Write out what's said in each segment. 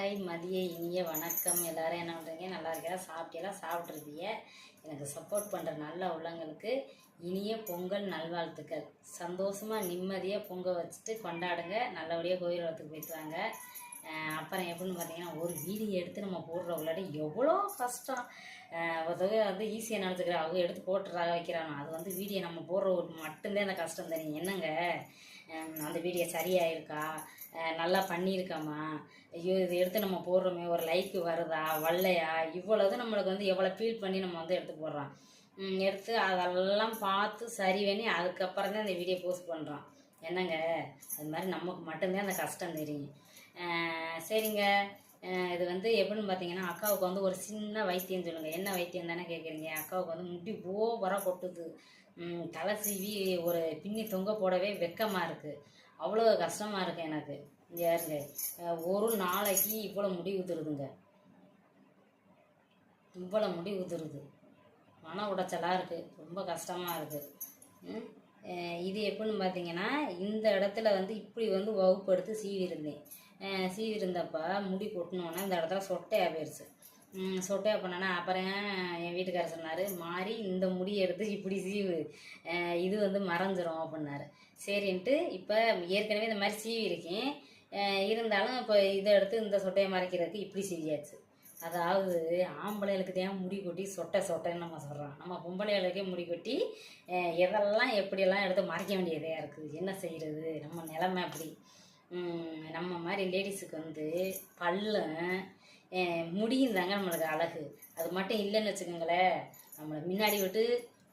Hi மதிய இனிய வணக்கம். எல்லோரும் என்ன பண்ணுறீங்க? நல்லா இருக்கா? சாப்பிட்டீங்களா? சாப்பிட்ருப்பீங்க. எனக்கு சப்போர்ட் பண்ணுற நல்ல உள்ளங்களுக்கு இனிய பொங்கல் நல்வாழ்த்துக்கள். சந்தோஷமாக நிம்மதியாக பொங்கல் வச்சுட்டு கொண்டாடுங்க. நல்லபடியாக கோயில் வளத்துக்கு போயிட்டு வாங்க. அப்புறம் எப்படின்னு பார்த்தீங்கன்னா, ஒரு வீடியோ எடுத்து நம்ம போடுற உள்ளாடி எவ்வளோ கஷ்டம். ஒருத்தவங்க வந்து ஈஸியாக நினச்சிக்கிற அவங்க எடுத்து போட்டுறாங்க வைக்கிறாங்க. அது வந்து வீடியோ நம்ம போடுற ஒரு மட்டும்தான் அந்த கஷ்டம் தெரியும். என்னங்க அந்த வீடியோ சரியாயிருக்கா, நல்லா பண்ணியிருக்காமா, ஐயோ இது எடுத்து நம்ம போடுறோமே ஒரு லைக்கு வருதா வரலையா, இவ்வளோது நம்மளுக்கு வந்து எவ்வளோ ஃபீல் பண்ணி நம்ம வந்து எடுத்து போடுறோம். எடுத்து அதெல்லாம் பார்த்து சரி பண்ணி அதுக்கப்புறம் தான் அந்த வீடியோ போஸ்ட் பண்ணுறோம். என்னங்க அது மாதிரி நமக்கு மட்டும்தான் அந்த கஷ்டம் தெரியும். சரிங்க, இது வந்து எப்படின்னு பார்த்தீங்கன்னா, அக்காவுக்கு வந்து ஒரு சின்ன வைத்தியம் சொல்லுங்கள். என்ன வைத்தியம் தானே கேட்குறீங்க? அக்காவுக்கு வந்து முடி ஓவராக கொட்டுது. தலை சீவி ஒரு பின்னி தொங்க போடவே வெக்கமாக இருக்குது. அவ்வளோ கஷ்டமாக இருக்குது எனக்கு. இங்கே யாருங்க ஒரு நாளைக்கு இவ்வளோ முடி உதிருதுங்க, இவ்வளோ முடி உதிருது. மன உடைச்சலாக இருக்குது, ரொம்ப கஷ்டமாக இருக்குது. இது எப்படின்னு பார்த்தீங்கன்னா, இந்த இடத்துல வந்து இப்படி வந்து வகுப்பு எடுத்து சீவிருந்தேன். சீவிருந்தப்போ முடி கொட்டினோன்னா இந்த இடத்துல சொட்டையாக போயிடுச்சு. சொட்டையாக பண்ணேன்னா அப்புறம் என் வீட்டுக்காரர் சொன்னார், மாறி இந்த முடியை எடுத்து இப்படி சீவு, இது வந்து மறைஞ்சிரும் அப்படின்னாரு. சரின்ட்டு இப்போ ஏற்கனவே இந்த மாதிரி சீவி இருக்கேன். இருந்தாலும் இப்போ இதை எடுத்து இந்த சொட்டையை மறைக்கிறதுக்கு இப்படி சீவியாச்சு. அதாவது ஆம்பளைகளுக்கு தான் முடி கொட்டி சொட்டைன்னு நம்ம சொல்கிறோம். நம்ம பொம்பளைகளுக்கே முடி கொட்டி எதெல்லாம் எப்படியெல்லாம் எடுத்து மறைக்க வேண்டியதாக இருக்குது. என்ன செய்கிறது, நம்ம நிலமை அப்படி. நம்ம மாதிரி லேடிஸுக்கு வந்து பல்லும் முடியும் தாங்க நம்மளுக்கு அழகு. அது மட்டும் இல்லைன்னு வச்சுக்கோங்களேன், நம்மளை முன்னாடி விட்டு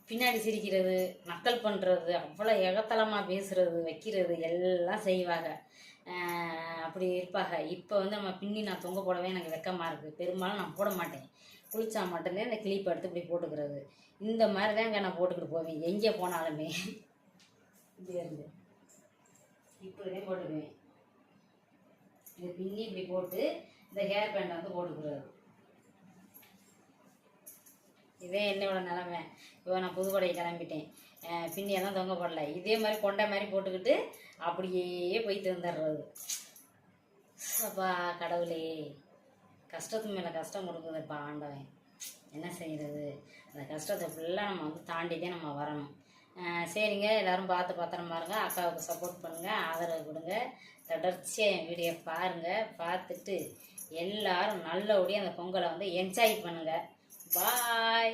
பின்னாடி சிரிக்கிறது, நக்கல் பண்ணுறது, அவ்வளோ எகத்தலமாக பேசுகிறது, வைக்கிறது எல்லாம் செய்வாங்க. அப்படி இருப்பாங்க. இப்போ வந்து நம்ம பின்னி நான் தொங்க போடவே எனக்கு வெக்கமாக இருக்குது. பெரும்பாலும் நான் போட மாட்டேன். குளிச்சா மட்டும்தான் இந்த கிளிப்பை எடுத்து இப்படி போட்டுக்கிறது. இந்த மாதிரி தாங்க நான் போட்டுக்கிட்டு போவேன் எங்கே போனாலுமே. இப்படி இருந்து இப்படிதான் போட்டுக்குவேன். இது பின்னி இப்படி போட்டு இந்த ஹேர் பேண்ட் வந்து போட்டுக்கிறது. இதே என்னோட நிலமை. இப்போ நான் புதுக்கோட்டை கிளம்பிட்டேன். பின்னியெல்லாம் தொங்க போடல, இதே மாதிரி கொண்டை மாதிரி போட்டுக்கிட்டு அப்படியே போயிட்டு வந்துடுறது. அப்பா கடவுளே, கஷ்டத்து மேலே கஷ்டம் கொடுக்குதுப்பா ஆண்டவன். என்ன செய்கிறது, அந்த கஷ்டத்தை ஃபுல்லாக நம்ம வந்து தாண்டிதான் நம்ம வரணும். சரிங்க, எல்லோரும் பார்த்து பத்திரமா இருங்க. அக்காவுக்கு சப்போர்ட் பண்ணுங்கள், ஆதரவு கொடுங்க. தொடர்ச்சியாக என் வீடியோ பாருங்கள். பார்த்துட்டு எல்லோரும் நல்லபடியாக அந்த பொங்கலை வந்து என்ஜாய் பண்ணுங்கள். பாய்.